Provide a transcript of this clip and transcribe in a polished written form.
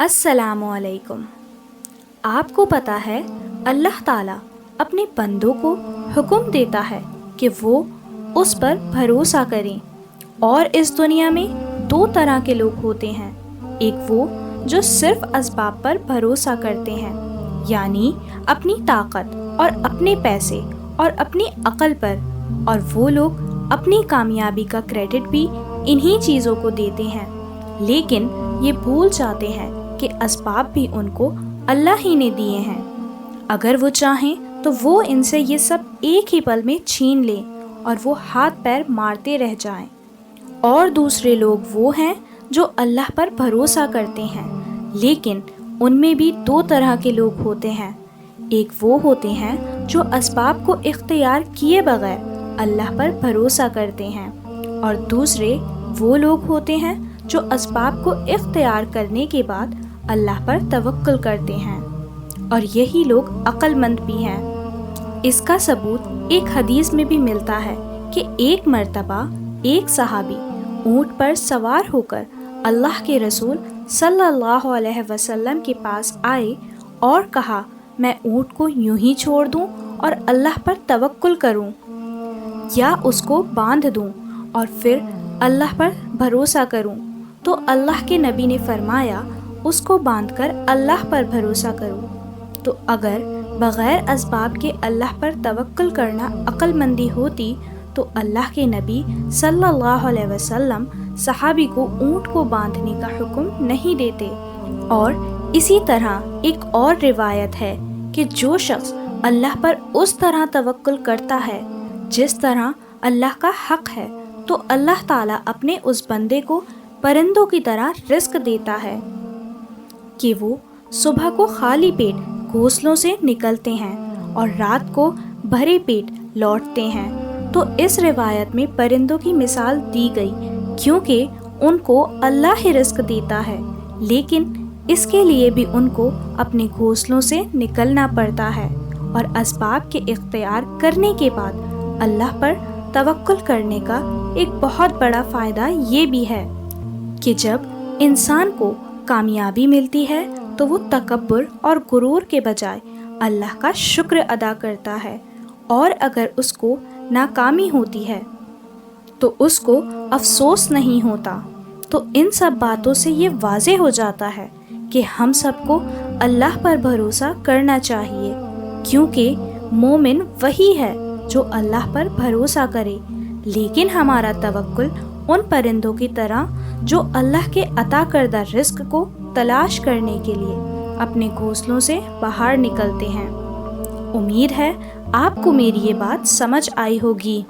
अस्सलामु अलैकुम। आपको पता है अल्लाह ताला अपने बंदों को हुक्म देता है कि वो उस पर भरोसा करें। और इस दुनिया में दो तरह के लोग होते हैं, एक वो जो सिर्फ असबाब पर भरोसा करते हैं, यानी अपनी ताकत और अपने पैसे और अपनी अक्ल पर, और वो लोग अपनी कामयाबी का क्रेडिट भी इन्हीं चीज़ों को देते हैं, लेकिन ये भूल जाते हैं कि असबाब भी उनको अल्लाह ही ने दिए हैं। अगर वो चाहें तो वो इनसे ये सब एक ही पल में छीन लें और वो हाथ पैर मारते रह जाएं। और दूसरे लोग वो हैं जो अल्लाह पर भरोसा करते हैं, लेकिन उनमें भी दो तरह के लोग होते हैं। एक वो होते हैं जो असबाब को इख्तियार किए बगैर अल्लाह पर भरोसा करते हैं, और दूसरे वो लोग होते हैं जो असबाब को इख्तियार करने के बाद अल्लाह पर तवक्कुल करते हैं, और यही लोग अक्लमंद भी हैं। इसका सबूत एक हदीस में भी मिलता है कि एक मर्तबा एक सहाबी ऊँट पर सवार होकर अल्लाह के रसूल सल्लल्लाहु अलैहि वसल्लम के पास आए और कहा, मैं ऊँट को यूं ही छोड़ दूं और अल्लाह पर तवक्कुल करूं, या उसको बांध दूं और फिर अल्लाह पर भरोसा करूं। तो अल्लाह के नबी ने फरमाया, उसको बांधकर अल्लाह पर भरोसा करो। तो अगर बग़ैर असबाब के अल्लाह पर तवक्कुल करना अक्लमंदी होती तो अल्लाह के नबी सल्लल्लाहु अलैहि वसल्लम सहाबी को ऊँट को बांधने का हुक्म नहीं देते। और इसी तरह एक और रिवायत है कि जो शख्स अल्लाह पर उस तरह तवक्कुल करता है जिस तरह अल्लाह का हक है, तो अल्लाह ताला अपने उस बंदे को परिंदों की तरह रिस्क देता है कि वो सुबह को खाली पेट घोंसलों से निकलते हैं और रात को भरे पेट लौटते हैं। तो इस रिवायत में परिंदों की मिसाल दी गई क्योंकि उनको अल्लाह ही रिस्क देता है, लेकिन इसके लिए भी उनको अपने घोंसलों से निकलना पड़ता है। और असबाब के इख्तियार करने के बाद अल्लाह पर तवक्कुल करने का एक बहुत बड़ा फ़ायदा ये भी है कि जब इंसान को कामयाबी मिलती है तो वो तकब्बुर और गुरूर के बजाय अल्लाह का शुक्र अदा करता है, और अगर उसको नाकामी होती है तो उसको अफसोस नहीं होता। तो इन सब बातों से ये वाज़े हो जाता है कि हम सबको अल्लाह पर भरोसा करना चाहिए, क्योंकि मोमिन वही है जो अल्लाह पर भरोसा करे। लेकिन हमारा तवक्कुल उन परिंदों की तरह जो अल्लाह के अता करदा रिस्क को तलाश करने के लिए अपने घोंसलों से बाहर निकलते हैं। उम्मीद है आपको मेरी ये बात समझ आई होगी।